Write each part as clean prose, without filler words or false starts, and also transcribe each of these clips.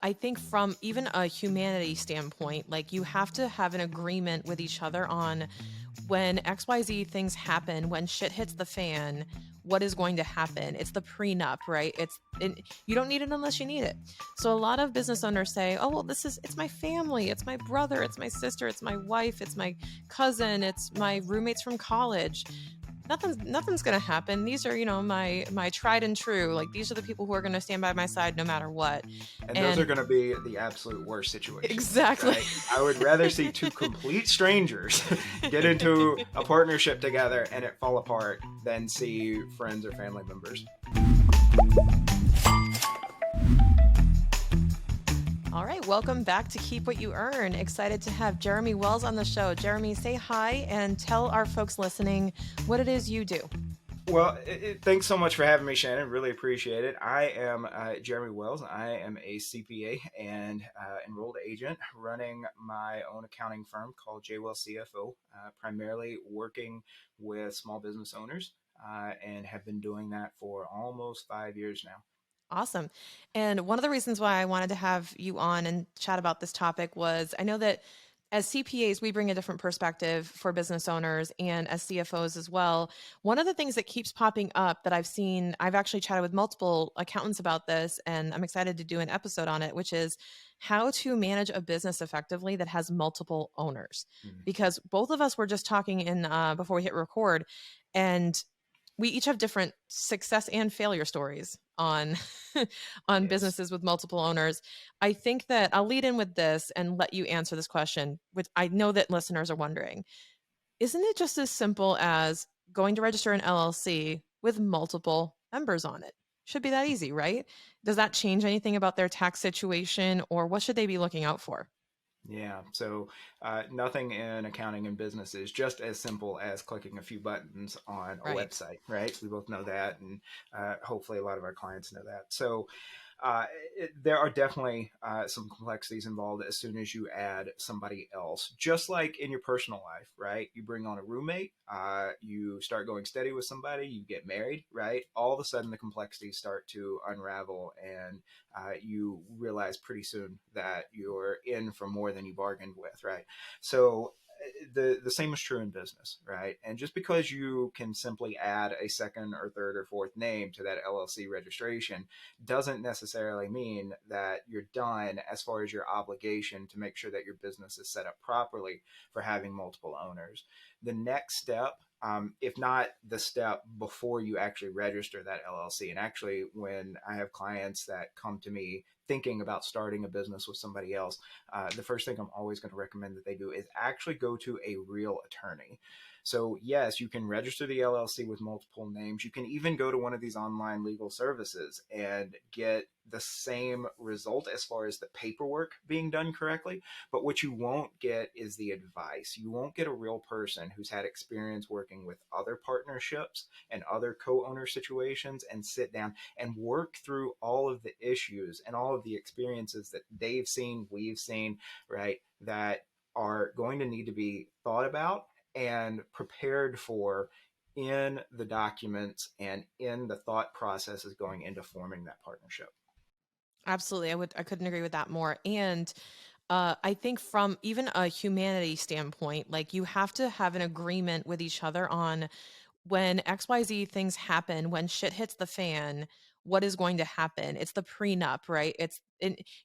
I think from even a humanity standpoint, like you have to have an agreement with each other on when XYZ things happen, when shit hits the fan, what is going to happen. It's the prenup, right? You don't need it unless you need it. So a lot of business owners say, "Oh, well, it's my family, it's my brother, it's my sister, it's my wife, it's my cousin, it's my roommates from college." Nothing's gonna happen. These are, my tried and true. Like these are the people who are gonna stand by my side no matter what. And those are And going to be the absolute worst situations, exactly. right? I would rather see two complete strangers get into a partnership together and it fall apart than see friends or family members. All right, welcome back to Keep What You Earn. Excited to have Jeremy Wells on the show. Jeremy, say hi and tell our folks listening what it is you do. Well, thanks so much for having me, Shannon. Really appreciate it. I am Jeremy Wells. I am a CPA and enrolled agent running my own accounting firm called JWellsCFO, primarily working with small business owners and have been doing that for almost 5 years now. Awesome. And one of the reasons why I wanted to have you on and chat about this topic was I know that as CPAs, we bring a different perspective for business owners and as CFOs as well. One of the things that keeps popping up that I've seen, I've actually chatted with multiple accountants about this, and I'm excited to do an episode on it, which is how to manage a business effectively that has multiple owners. Mm. Because both of us were just talking in before we hit record, and we each have different success and failure stories on on Yes. businesses with multiple owners. I think that I'll lead in with this and let you answer this question, which I know that listeners are wondering. Isn't it just as simple as going to register an LLC with multiple members on it? Should be that easy, right? Does that change anything about their tax situation, or what should they be looking out for? Yeah, so nothing in accounting and business is just as simple as clicking a few buttons on a Right. website, right? We both know that, and hopefully a lot of our clients know that. So uh, there are definitely some complexities involved as soon as you add somebody else. Just like in your personal life, right? You bring on a roommate, you start going steady with somebody, you get married, right? All of a sudden, the complexities start to unravel, and you realize pretty soon that you're in for more than you bargained with, right? So the same is true in business, right? And just because you can simply add a second or third or fourth name to that LLC registration doesn't necessarily mean that you're done as far as your obligation to make sure that your business is set up properly for having multiple owners. The next step, if not the step before you actually register that LLC, and actually when I have clients that come to me thinking about starting a business with somebody else, the first thing I'm always going to recommend that they do is actually go to a real attorney. So yes, you can register the LLC with multiple names. You can even go to one of these online legal services and get the same result as far as the paperwork being done correctly. But what you won't get is the advice. You won't get a real person who's had experience working with other partnerships and other co-owner situations and sit down and work through all of the issues and all of the experiences that they've seen, we've seen, right, that are going to need to be thought about and prepared for in the documents and in the thought processes going into forming that partnership. Absolutely. I couldn't agree with that more. And I think from even a humanity standpoint, like you have to have an agreement with each other on when XYZ things happen, when shit hits the fan, what is going to happen. It's the prenup, right?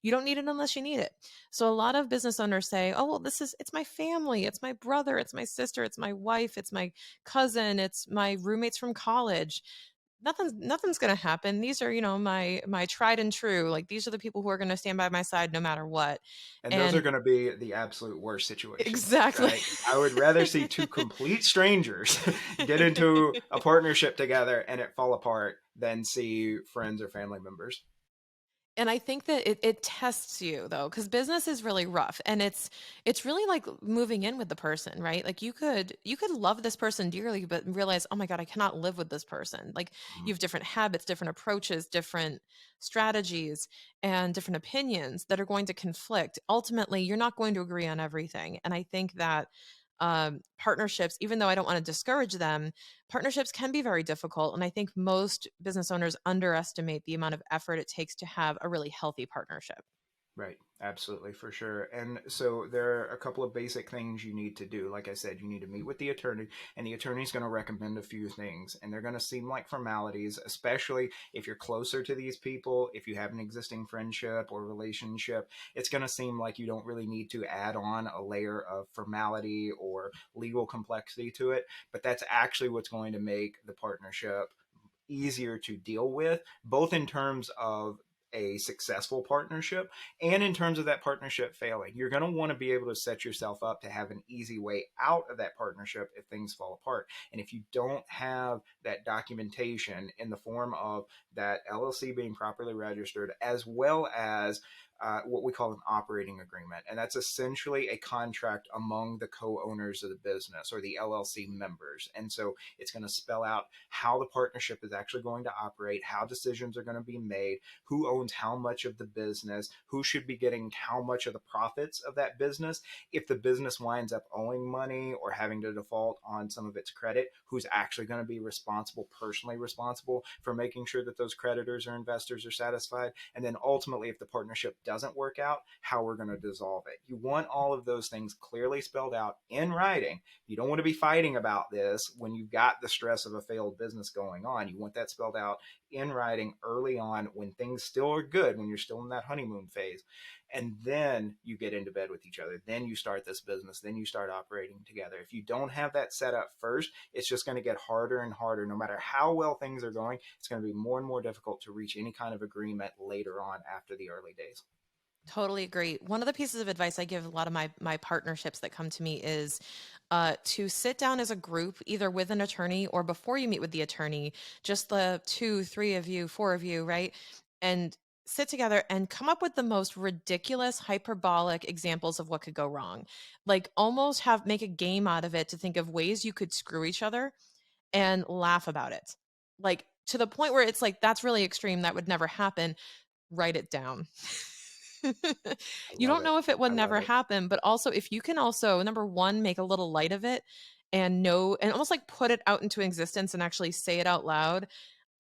You don't need it unless you need it. So a lot of business owners say, "Oh, well, it's my family, it's my brother, it's my sister, it's my wife, it's my cousin, it's my roommates from college." Nothing's going to happen. These are, my tried and true. Like these are the people who are going to stand by my side no matter what. And those are And going to be the absolute worst situations, exactly. right? I would rather see two complete strangers get into a partnership together and it fall apart than see friends or family members. And I think that it tests you though, because business is really rough, and it's really like moving in with the person, right? Like you could love this person dearly, but realize, oh my God, I cannot live with this person. Like you have different habits, different approaches, different strategies, and different opinions that are going to conflict. Ultimately, you're not going to agree on everything. And I think that partnerships, even though I don't want to discourage them, partnerships can be very difficult. And I think most business owners underestimate the amount of effort it takes to have a really healthy partnership. Right. Absolutely, for sure. And so there are a couple of basic things you need to do. Like I said, you need to meet with the attorney, and the attorney's going to recommend a few things, and they're going to seem like formalities, especially if you're closer to these people. If you have an existing friendship or relationship, it's going to seem like you don't really need to add on a layer of formality or legal complexity to it. But that's actually what's going to make the partnership easier to deal with, both in terms of a successful partnership and in terms of that partnership failing. You're going to want to be able to set yourself up to have an easy way out of that partnership if things fall apart. And if you don't have that documentation in the form of that LLC being properly registered, as well as what we call an operating agreement. And that's essentially a contract among the co owners of the business or the LLC members. And so it's going to spell out how the partnership is actually going to operate, how decisions are going to be made, who owns how much of the business, who should be getting how much of the profits of that business. If the business winds up owing money or having to default on some of its credit, who's actually going to be responsible, personally responsible for making sure that those creditors or investors are satisfied. And then ultimately, if the partnership doesn't work out, how we're going to dissolve it. You want all of those things clearly spelled out in writing. You don't want to be fighting about this when you've got the stress of a failed business going on. You want that spelled out in writing early on when things still are good, when you're still in that honeymoon phase. And then you get into bed with each other. Then you start this business. Then you start operating together. If you don't have that set up first, it's just going to get harder and harder. No matter how well things are going, it's going to be more and more difficult to reach any kind of agreement later on after the early days. Totally agree. One of the pieces of advice I give a lot of my partnerships that come to me is to sit down as a group, either with an attorney or before you meet with the attorney, just the two, three of you, four of you, right? And sit together and come up with the most ridiculous, hyperbolic examples of what could go wrong. Like almost have make a game out of it to think of ways you could screw each other and laugh about it. Like to the point where it's like, that's really extreme. That would never happen. Write it down. I You love don't it. know if it would I love never it. happen, but also if you can also, number one, make a little light of it and know and almost like put it out into existence and actually say it out loud.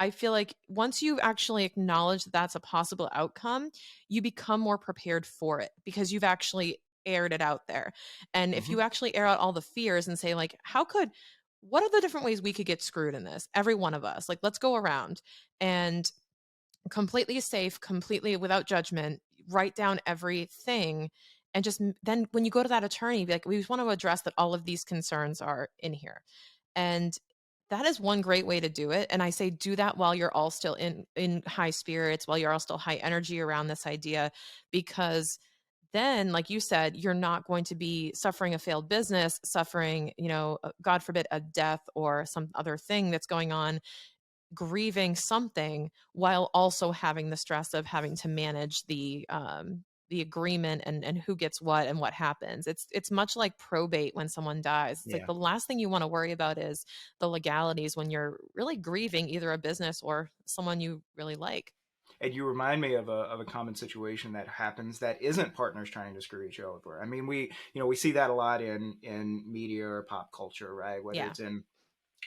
I feel like once you actually acknowledge that that's a possible outcome, you become more prepared for it because you've actually aired it out there. And if Mm-hmm. you actually air out all the fears and say, like, what are the different ways we could get screwed in this? Every one of us, like, let's go around and completely safe, completely without judgment, write down everything. And just then when you go to that attorney, be like, we just want to address that all of these concerns are in here. And that is one great way to do it. And I say do that while you're all still in high spirits, while you're all still high energy around this idea, because then like you said, you're not going to be suffering a failed business, suffering, God forbid, a death or some other thing that's going on, grieving something while also having the stress of having to manage the agreement and who gets what and what happens. It's much like probate when someone dies. It's like Yeah. the last thing you want to worry about is the legalities when you're really grieving either a business or someone you really like. And you remind me of a common situation that happens that isn't partners trying to screw each other over. I mean, we see that a lot in media or pop culture, right? Whether Yeah. it's in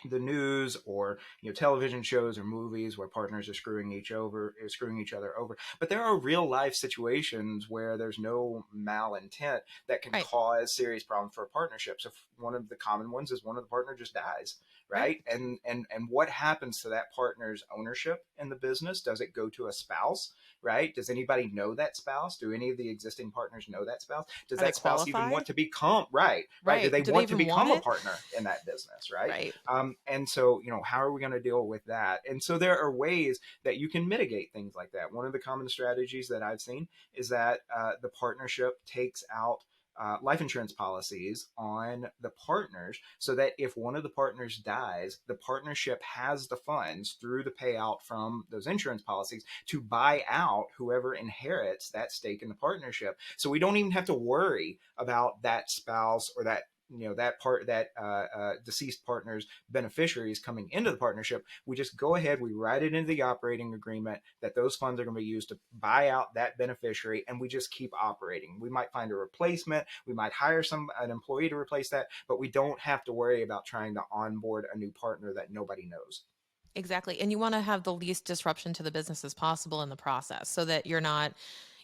the news or television shows or movies where partners are screwing each other over. But there are real life situations where there's no malintent that can Right. cause serious problems for a partnership. So one of the common ones is one of the partner just dies, Right. right? And what happens to that partner's ownership in the business? Does it go to a spouse? Right? Does anybody know that spouse? Do any of the existing partners know that spouse? Does Are they that spouse even qualified? want to become right? Right? Do Right. they Do they want to even want become a it? partner in that business? Right? Right. And so, how are we going to deal with that? And so there are ways that you can mitigate things like that. One of the common strategies that I've seen is that the partnership takes out life insurance policies on the partners so that if one of the partners dies, the partnership has the funds through the payout from those insurance policies to buy out whoever inherits that stake in the partnership. So we don't even have to worry about that spouse or that deceased partner's beneficiaries coming into the partnership. We just go ahead, we write it into the operating agreement that those funds are going to be used to buy out that beneficiary, and we just keep operating. We might find a replacement, we might hire an employee to replace that, but we don't have to worry about trying to onboard a new partner that nobody knows. Exactly. And you want to have the least disruption to the business as possible in the process so that you're not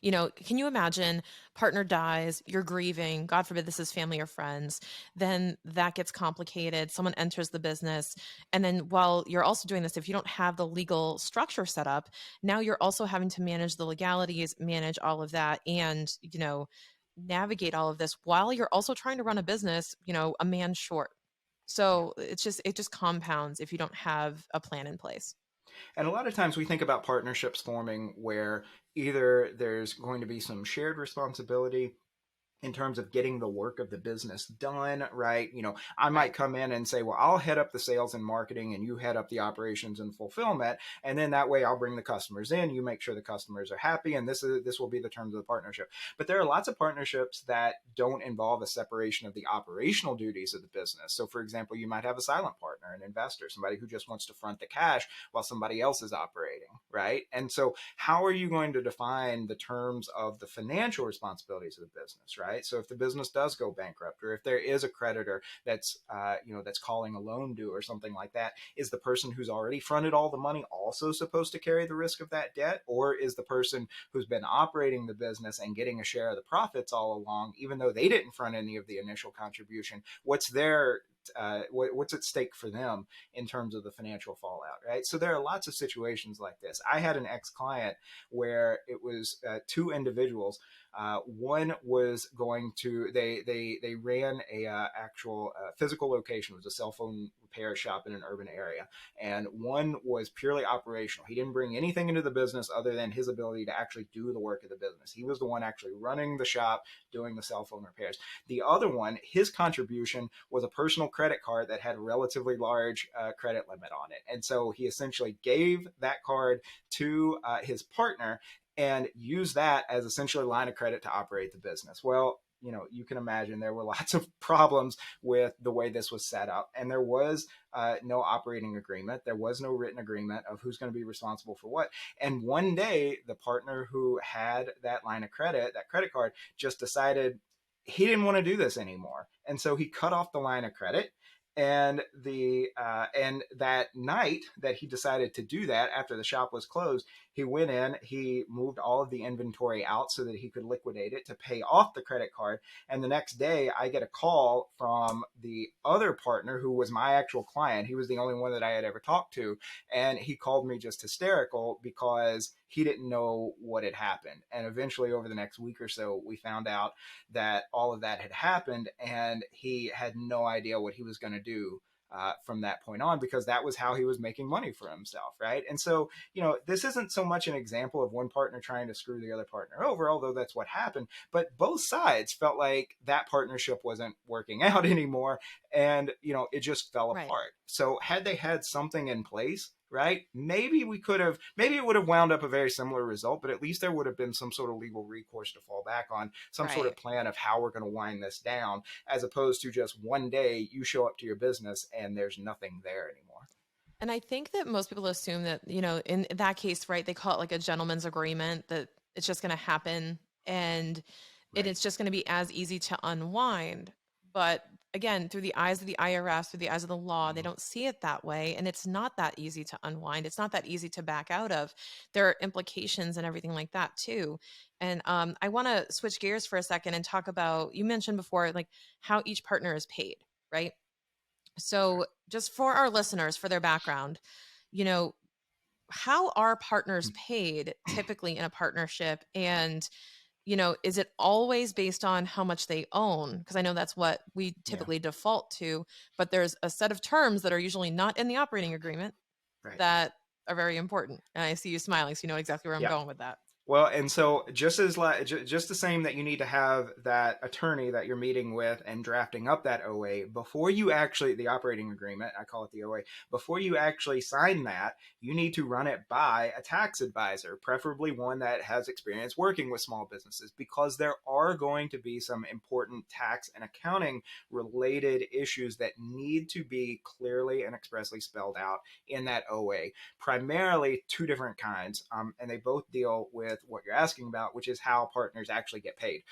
Can you imagine partner dies, you're grieving, God forbid this is family or friends, then that gets complicated. Someone enters the business. And then while you're also doing this, if you don't have the legal structure set up, now you're also having to manage the legalities, manage all of that, and, navigate all of this while you're also trying to run a business, a man short. Yeah. So it just compounds if you don't have a plan in place. And a lot of times we think about partnerships forming where either there's going to be some shared responsibility in terms of getting the work of the business done, right? I might Right. come in and say, well, I'll head up the sales and marketing and you head up the operations and fulfillment. And then that way I'll bring the customers in, you make sure the customers are happy. And this will be the terms of the partnership. But there are lots of partnerships that don't involve a separation of the operational duties of the business. So for example, you might have a silent partner, an investor, somebody who just wants to front the cash while somebody else is operating, right? And so how are you going to define the terms of the financial responsibilities of the business, right? So if the business does go bankrupt, or if there is a creditor that's calling a loan due or something like that, is the person who's already fronted all the money also supposed to carry the risk of that debt, or is the person who's been operating the business and getting a share of the profits all along, even though they didn't front any of the initial contribution? What's at stake for them in terms of the financial fallout, right? So there are lots of situations like this. I had an ex-client where it was two individuals. One was going to they ran a actual physical location. It was a cell phone repair shop in an urban area, and one was purely operational. He didn't bring anything into the business other than his ability to actually do the work of the business. He was the one actually running the shop, doing the cell phone repairs. The other one, his contribution was a personal credit card that had a relatively large credit limit on it, and so he essentially gave that card to his partner and use that as essentially a line of credit to operate the business. Well, you can imagine there were lots of problems with the way this was set up. And there was no operating agreement. There was no written agreement of who's going to be responsible for what. And one day, the partner who had that line of credit, that credit card, just decided he didn't want to do this anymore. And so he cut off the line of credit. And that night that he decided to do that, after the shop was closed, he went in, he moved all of the inventory out so that he could liquidate it to pay off the credit card. And the next day, I get a call from the other partner who was my actual client. He was the only one that I had ever talked to. And he called me just hysterical because he didn't know what had happened. And eventually, over the next week or so, we found out that all of that had happened, and he had no idea what he was going to do from that point on, because that was how he was making money for himself, right? And so, this isn't so much an example of one partner trying to screw the other partner over, although that's what happened, but both sides felt like that partnership wasn't working out anymore, and, it just fell Right. apart. So had they had something in place, right, maybe it would have wound up a very similar result, but at least there would have been some sort of legal recourse to fall back on, some sort Right. of plan of how we're going to wind this down, as opposed to just one day you show up to your business and there's nothing there anymore. And I think that most people assume that, in that case, right, they call it like a gentleman's agreement, that it's just going to happen and Right. it's just going to be as easy to unwind. But again, through the eyes of the IRS, through the eyes of the law, they Mhm. don't see it that way. And it's not that easy to unwind. It's not that easy to back out of. There are implications and everything like that, too. And I want to switch gears for a second and talk about, you mentioned before, like how each partner is paid, right? Sure. So, just for our listeners, for their background, you know, how are partners paid typically in a partnership? And, is it always based on how much they own? Because I know that's what we Yeah. typically default to, but there's a set of terms that are usually not in the operating agreement Right. that are very important. And I see you smiling, so you know exactly where I'm Yeah. going with that. Well, and so just the same that you need to have that attorney that you're meeting with and drafting up that OA before you actually, the operating agreement, I call it the OA, before you actually sign that, you need to run it by a tax advisor, preferably one that has experience working with small businesses, because there are going to be some important tax and accounting related issues that need to be clearly and expressly spelled out in that OA. Primarily two different kinds, and they both deal with what you're asking about, which is how partners actually get paid.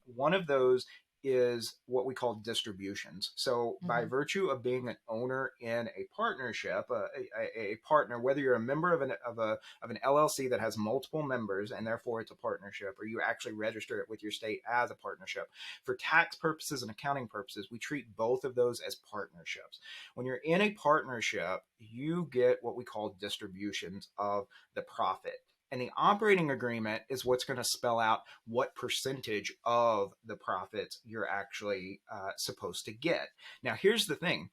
One of those is what we call distributions. So by Mhm. virtue of being an owner in a partnership, a partner, whether you're a member of an LLC that has multiple members and therefore it's a partnership, or you actually register it with your state as a partnership, for tax purposes and accounting purposes, we treat both of those as partnerships. When you're in a partnership, you get what we call distributions of the profit. And the operating agreement is what's going to spell out what percentage of the profits you're actually supposed to get. Now, here's the thing: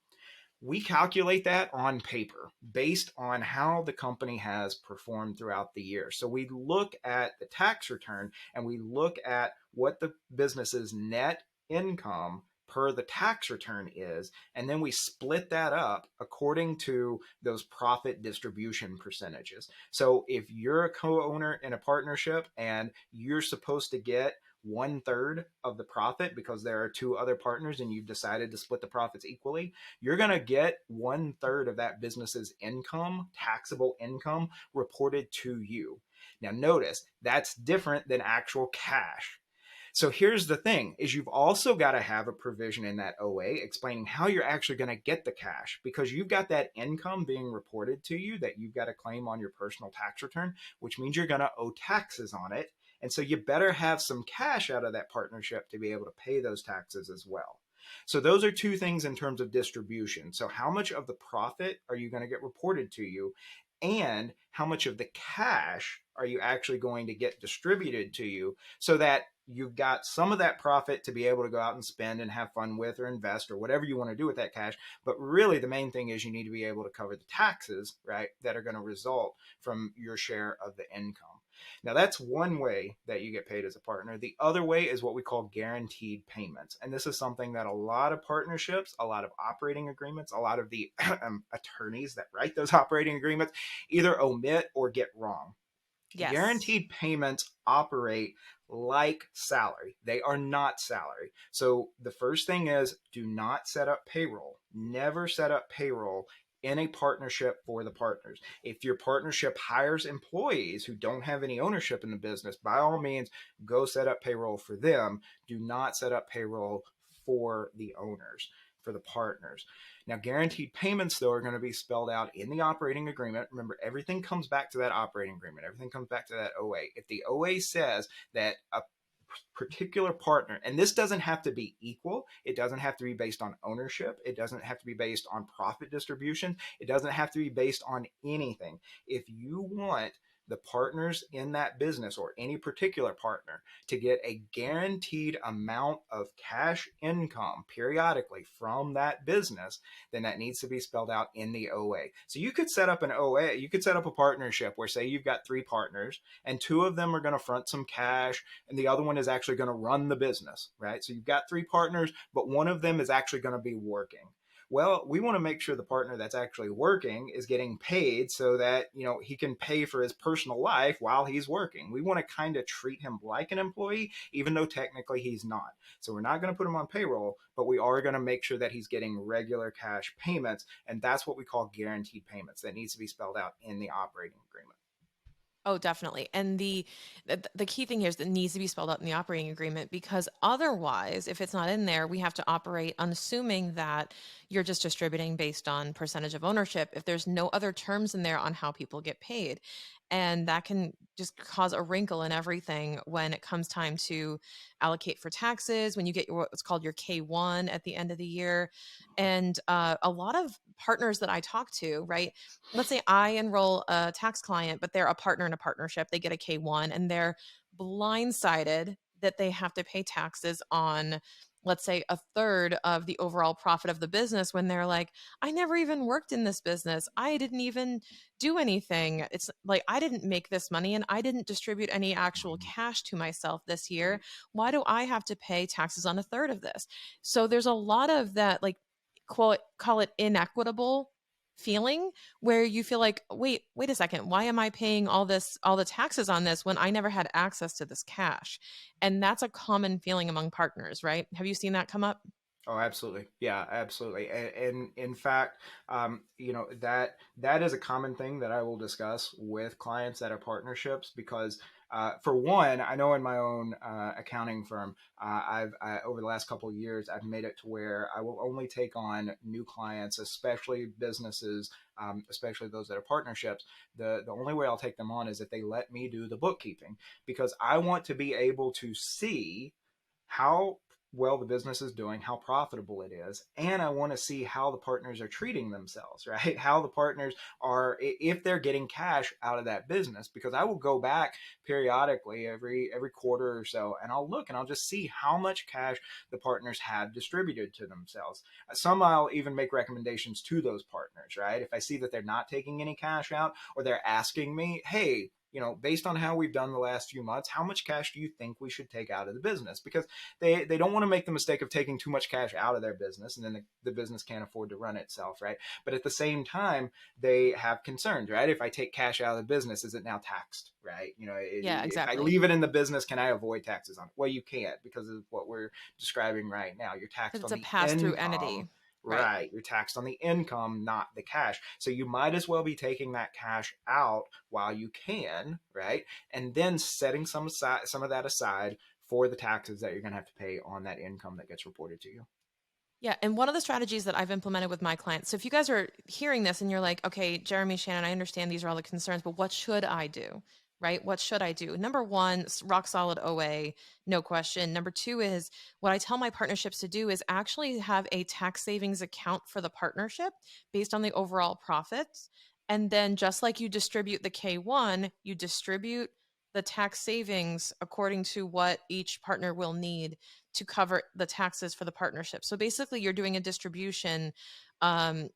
we calculate that on paper based on how the company has performed throughout the year. So we look at the tax return and we look at what the business's net income per the tax return is, and then we split that up according to those profit distribution percentages. So if you're a co-owner in a partnership and you're supposed to get 1/3 of the profit because there are two other partners and you've decided to split the profits equally, you're going to get 1/3 of that business's income, taxable income, reported to you. Now, notice that's different than actual cash. So here's the thing: is you've also got to have a provision in that OA explaining how you're actually going to get the cash, because you've got that income being reported to you that you've got to claim on your personal tax return, which means you're going to owe taxes on it. And so you better have some cash out of that partnership to be able to pay those taxes as well. So those are two things in terms of distribution. So how much of the profit are you going to get reported to you? And how much of the cash are you actually going to get distributed to you, so that you've got some of that profit to be able to go out and spend and have fun with or invest or whatever you want to do with that cash. But really the main thing is you need to be able to cover the taxes, right, that are going to result from your share of the income. Now, that's one way that you get paid as a partner. The other way is what we call guaranteed payments. And this is something that a lot of partnerships, a lot of operating agreements, a lot of the attorneys that write those operating agreements either omit or get wrong. Yes. Guaranteed payments operate like salary. They are not salary. So the first thing is, do not set up payroll. Never set up payroll in a partnership for the partners. If your partnership hires employees who don't have any ownership in the business, by all means, go set up payroll for them. Do not set up payroll for the owners, for the partners. Now, guaranteed payments, though, are going to be spelled out in the operating agreement. Remember, everything comes back to that operating agreement. Everything comes back to that OA. If the OA says that a particular partner, and this doesn't have to be equal, it doesn't have to be based on ownership, it doesn't have to be based on profit distribution, it doesn't have to be based on anything. If you want the partners in that business or any particular partner to get a guaranteed amount of cash income periodically from that business, then that needs to be spelled out in the OA. So you could set up an OA, you could set up a partnership where, say, you've got three partners and two of them are going to front some cash and the other one is actually going to run the business, right? So you've got three partners, but one of them is actually going to be working. Well, we want to make sure the partner that's actually working is getting paid so that, he can pay for his personal life while he's working. We want to kind of treat him like an employee, even though technically he's not. So we're not going to put him on payroll, but we are going to make sure that he's getting regular cash payments. And that's what we call guaranteed payments. That needs to be spelled out in the operating agreement. Oh, definitely. And the key thing here is that it needs to be spelled out in the operating agreement, because otherwise, if it's not in there, we have to operate unassuming that you're just distributing based on percentage of ownership if there's no other terms in there on how people get paid. And that can just cause a wrinkle in everything when it comes time to allocate for taxes, when you get what's called your K1 at the end of the year. And a lot of partners that I talk to, right? Let's say I enroll a tax client, but they're a partner in a partnership. They get a K1 and they're blindsided that they have to pay taxes on, let's say, a third of the overall profit of the business, when they're like, I never even worked in this business. I didn't even do anything. It's like, I didn't make this money and I didn't distribute any actual cash to myself this year. Why do I have to pay taxes on a third of this? So there's a lot of that, like, call it inequitable feeling, where you feel like, wait a second, why am I paying all the taxes on this when I never had access to this cash? And that's a common feeling among partners, right? Have you seen that come up? Oh, absolutely. Yeah, absolutely. And in fact, that is a common thing that I will discuss with clients that are partnerships, because For one, I know in my own accounting firm, over the last couple of years, I've made it to where I will only take on new clients, especially businesses, especially those that are partnerships. The only way I'll take them on is if they let me do the bookkeeping, because I want to be able to see how well the business is doing, how profitable it is, and I want to see how the partners are treating themselves, right? How the partners are, if they're getting cash out of that business, because I will go back periodically every quarter or so, and I'll look and I'll just see how much cash the partners have distributed to themselves. Some I'll even make recommendations to those partners, right? If I see that they're not taking any cash out, or they're asking me, hey, based on how we've done the last few months, how much cash do you think we should take out of the business? Because they don't want to make the mistake of taking too much cash out of their business, and then the business can't afford to run itself, right? But at the same time, they have concerns, right? If I take cash out of the business, is it now taxed, right? Yeah, If I exactly. leave it in the business, can I avoid taxes on it? Well, you can't, because of what we're describing right now. You're Because taxed it's on a the pass-through income. entity. Right. Right. You're taxed on the income, not the cash. So you might as well be taking that cash out while you can, right? And then setting some of that aside for the taxes that you're going to have to pay on that income that gets reported to you. Yeah, and one of the strategies that I've implemented with my clients. So if you guys are hearing this and you're like, okay, Jeremy, Shannon, I understand these are all the concerns, but what should I do? Right? What should I do? Number one, rock solid OA, no question. Number two is what I tell my partnerships to do is actually have a tax savings account for the partnership based on the overall profits. And then just like you distribute the K1, you distribute the tax savings according to what each partner will need to cover the taxes for the partnership. So basically, you're doing a distribution um,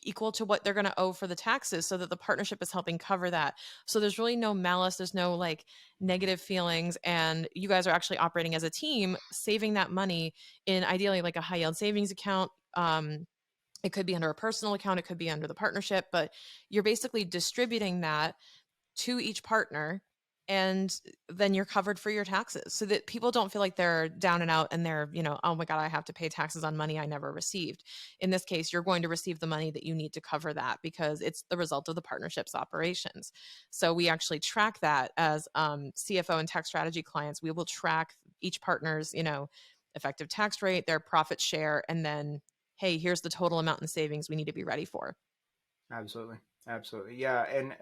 equal to what they're going to owe for the taxes so that the partnership is helping cover that. So there's really no malice, there's no like negative feelings. And you guys are actually operating as a team, saving that money in ideally like a high yield savings account. It could be under a personal account, it could be under the partnership, but you're basically distributing that to each partner, and then you're covered for your taxes so that people don't feel like they're down and out and they're, oh my God, I have to pay taxes on money I never received. In this case, you're going to receive the money that you need to cover that because it's the result of the partnership's operations. So we actually track that as CFO and tax strategy clients. We will track each partner's, effective tax rate, their profit share, and then, hey, here's the total amount in savings we need to be ready for. Absolutely. Absolutely. Yeah. And,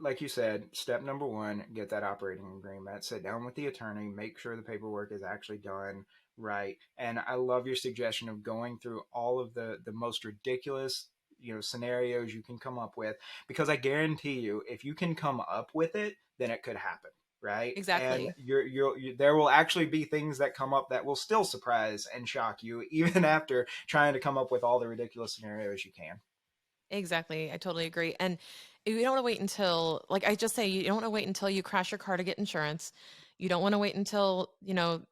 like you said, step number one, get that operating agreement, sit down with the attorney, make sure the paperwork is actually done right. And I love your suggestion of going through all of the most ridiculous, scenarios you can come up with, because I guarantee you, if you can come up with it, then it could happen. Right. And Exactly. there will actually be things that come up that will still surprise and shock you, even after trying to come up with all the ridiculous scenarios you can. Exactly. I totally agree. And you don't want to wait until, like I just say, you don't want to wait until you crash your car to get insurance. You don't want to wait until,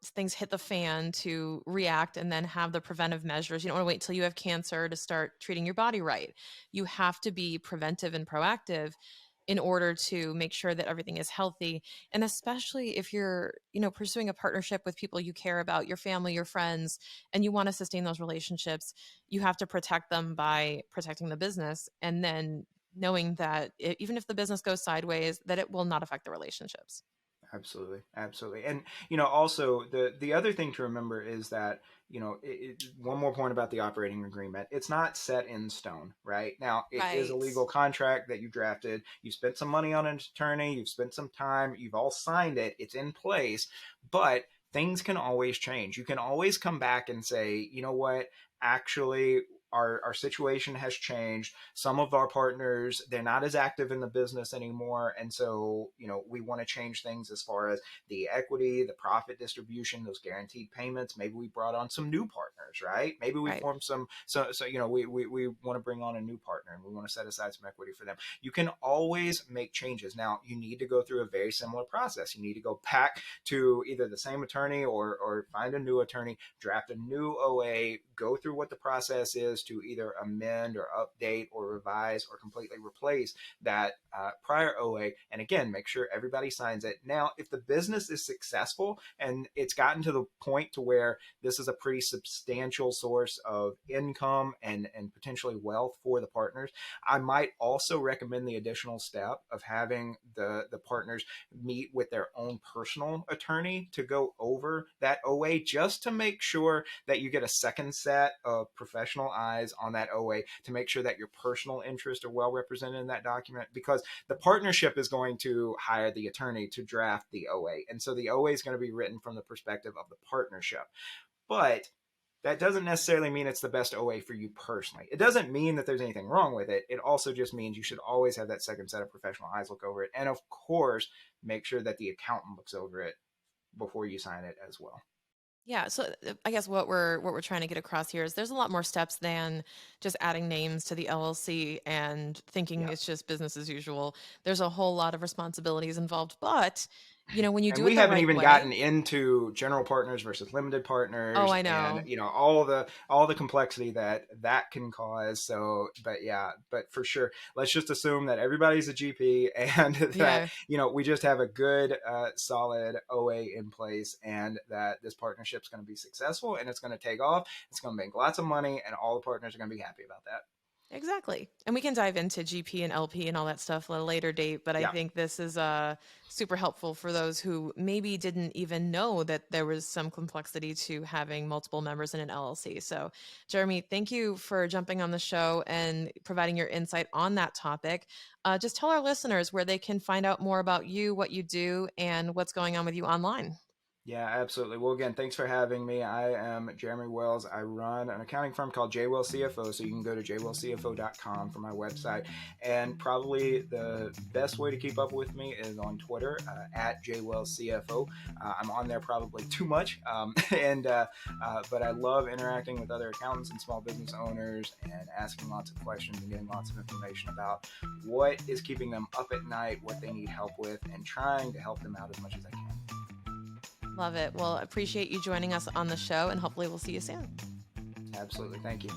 things hit the fan to react and then have the preventive measures. You don't want to wait until you have cancer to start treating your body right. You have to be preventive and proactive in order to make sure that everything is healthy. And especially if you're, pursuing a partnership with people you care about, your family, your friends, and you want to sustain those relationships, you have to protect them by protecting the business, and then knowing that even if the business goes sideways, that it will not affect the relationships. Absolutely, absolutely, and also the other thing to remember is that one more point about the operating agreement. It's not set in stone, right? Now, it is a Right. legal contract that you drafted. You spent some money on an attorney. You've spent some time. You've all signed it. It's in place, but things can always change. You can always come back and say, you know what, actually. Our situation has changed. Some of our partners, they're not as active in the business anymore. And so, we want to change things as far as the equity, the profit distribution, those guaranteed payments. Maybe we brought on some new partners, right? Maybe we Right. formed we want to bring on a new partner and we want to set aside some equity for them. You can always make changes. Now, you need to go through a very similar process. You need to go back to either the same attorney or find a new attorney, draft a new OA, go through what the process is, was to either amend or update or revise or completely replace that prior OA. And again, make sure everybody signs it. Now, if the business is successful and it's gotten to the point to where this is a pretty substantial source of income and potentially wealth for the partners, I might also recommend the additional step of having the partners meet with their own personal attorney to go over that OA, just to make sure that you get a second set of professional eyes on that OA to make sure that your personal interests are well represented in that document, because the partnership is going to hire the attorney to draft the OA. And so the OA is going to be written from the perspective of the partnership. But that doesn't necessarily mean it's the best OA for you personally. It doesn't mean that there's anything wrong with it. It also just means you should always have that second set of professional eyes look over it. And of course, make sure that the accountant looks over it before you sign it as well. Yeah, so I guess what we're trying to get across here is there's a lot more steps than just adding names to the LLC and thinking Yeah. it's just business as usual. There's a whole lot of responsibilities involved, but when you And do it we the haven't right even way. gotten into general partners versus limited Oh, partners I and know. all the complexity that can cause. So but yeah, but for sure, let's just assume that everybody's a GP and that Yeah, we just have a good solid OA in place, and that this partnership's going to be successful and it's going to take off. It's going to make lots of money and all the partners are going to be happy about that. exactly. And we can dive into GP and LP and all that stuff at a later date, but I Yeah. think this is super helpful for those who maybe didn't even know that there was some complexity to having multiple members in an LLC. So, Jeremy, thank you for jumping on the show and providing your insight on that topic. Just tell our listeners where they can find out more about you, what you do, and what's going on with you online. Yeah, absolutely. Well, again, thanks for having me. I am Jeremy Wells. I run an accounting firm called JWellsCFO, so you can go to jwellscfo.com for my website. And probably the best way to keep up with me is on Twitter at JWellsCFO. I'm on there probably too much, but I love interacting with other accountants and small business owners and asking lots of questions and getting lots of information about what is keeping them up at night, what they need help with, and trying to help them out as much as I can. Love it. Well, appreciate you joining us on the show, and hopefully we'll see you soon. Absolutely. Thank you.